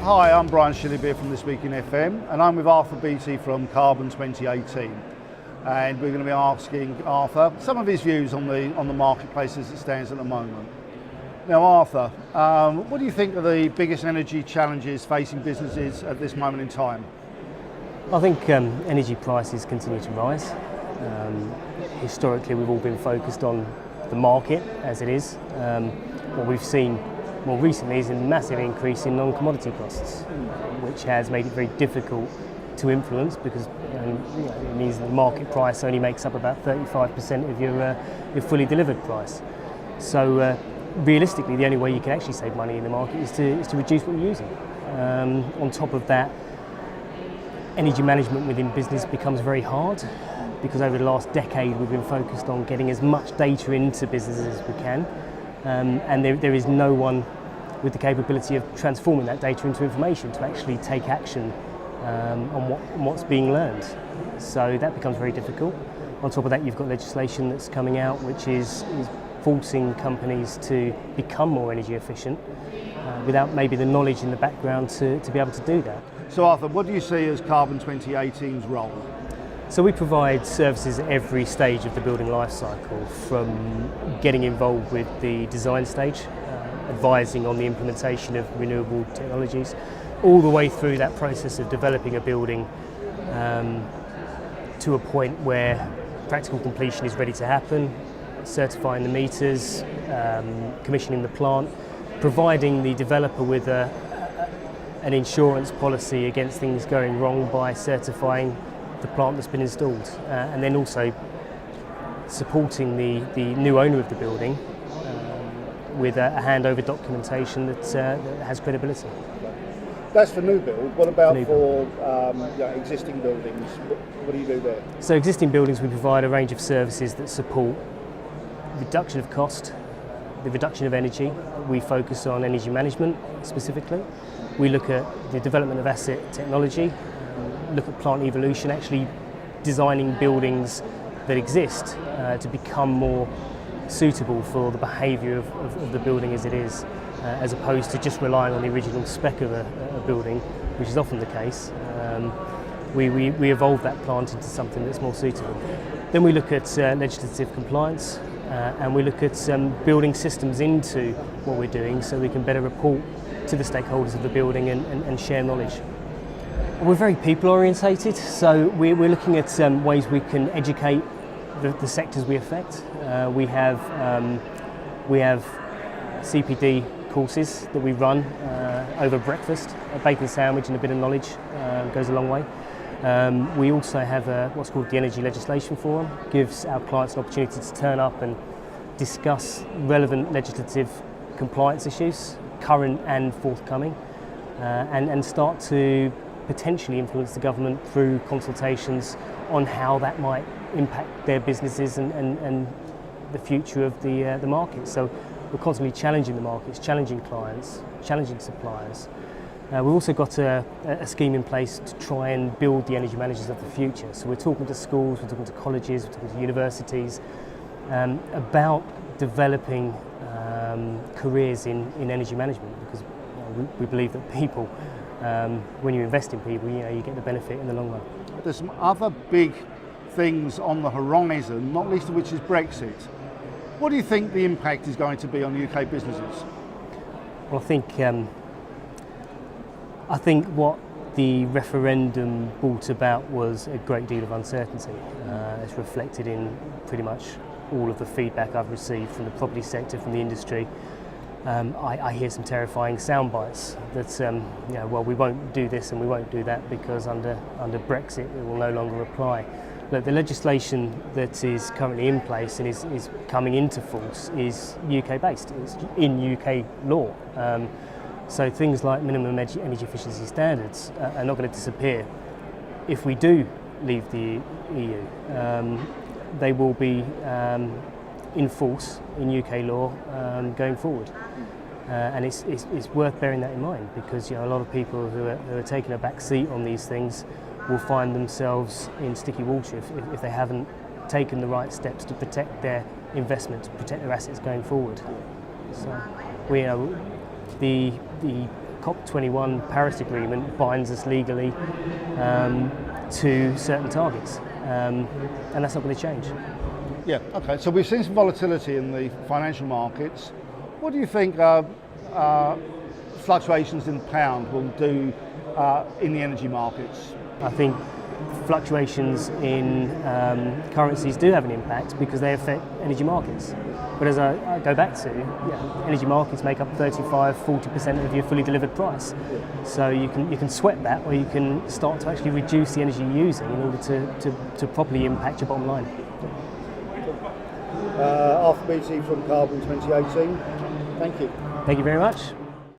Hi, I'm Brian Shillibir from This Week in FM, and I'm with Arthur Beattie from Carbon 2018. And we're going to be asking Arthur some of his views on the marketplace as it stands at the moment. Now, Arthur, what do you think are the biggest energy challenges facing businesses at this moment in time? I think energy prices continue to rise. Historically, we've all been focused on the market as it is. What we've seen more recently is a massive increase in non-commodity costs, which has made it very difficult to influence because it means the market price only makes up about 35% of your fully delivered price. So realistically, the only way you can actually save money in the market is to reduce what you're using. On top of that, energy management within business becomes very hard because over the last decade we've been focused on getting as much data into businesses as we can, and there is no one with the capability of transforming that data into information to actually take action on what's being learned. So that becomes very difficult. On top of that, you've got legislation that's coming out which is forcing companies to become more energy efficient without maybe the knowledge in the background to be able to do that. So Arthur, what do you see as Carbon 2018's role? So we provide services at every stage of the building life cycle, from getting involved with the design stage, advising on the implementation of renewable technologies, all the way through that process of developing a building to a point where practical completion is ready to happen, certifying the meters, commissioning the plant, providing the developer with an insurance policy against things going wrong by certifying the plant that's been installed, and then also supporting the new owner of the building with a handover documentation that has credibility. That's for new build. What about for existing buildings? What do you do there? So existing buildings, we provide a range of services that support reduction of cost, the reduction of energy. We focus on energy management specifically. We look at the development of asset technology, look at plant evolution, actually designing buildings that exist to become more suitable for the behaviour of the building as it is, as opposed to just relying on the original spec of a building, which is often the case. We evolve that plant into something that's more suitable. Then we look at legislative compliance, and we look at building systems into what we're doing so we can better report to the stakeholders of the building and share knowledge. We're very people orientated, so we're looking at ways we can educate the sectors we affect. We have CPD courses that we run over breakfast. A bacon sandwich and a bit of knowledge goes a long way. We also have what's called the Energy Legislation Forum. Gives our clients an opportunity to turn up and discuss relevant legislative compliance issues, current and forthcoming, and start to potentially influence the government through consultations on how that might impact their businesses and the future of the market. So we're constantly challenging the markets, challenging clients, challenging suppliers. We've also got a scheme in place to try and build the energy managers of the future. So we're talking to schools, we're talking to colleges, we're talking to universities about developing careers in energy management, because we believe that people, when you invest in people, you get the benefit in the long run. There's some other big things on the horizon, not least of which is Brexit. What do you think the impact is going to be on UK businesses? Well, I think what the referendum brought about was a great deal of uncertainty. It's reflected in pretty much all of the feedback I've received from the property sector, from the industry. I hear some terrifying sound bites that, well, we won't do this and we won't do that because under Brexit it will no longer apply. But the legislation that is currently in place and is coming into force is UK based, it's in UK law. So things like minimum energy efficiency standards are not going to disappear if we do leave the EU. They will be in force in UK law going forward. And it's worth bearing that in mind, because a lot of people who are taking a back seat on these things will find themselves in sticky water if they haven't taken the right steps to protect their investment, to protect their assets going forward. So the COP21 Paris Agreement binds us legally to certain targets, and that's not going to change. Yeah, okay, so we've seen some volatility in the financial markets. What do you think fluctuations in pound will do in the energy markets? I think fluctuations in currencies do have an impact because they affect energy markets. But as I go back to, energy markets make up 35-40% of your fully delivered price. So you can sweat that, or you can start to actually reduce the energy you're using in order to properly impact your bottom line. Arthur Beattie from Carbon 2018. Thank you. Thank you very much.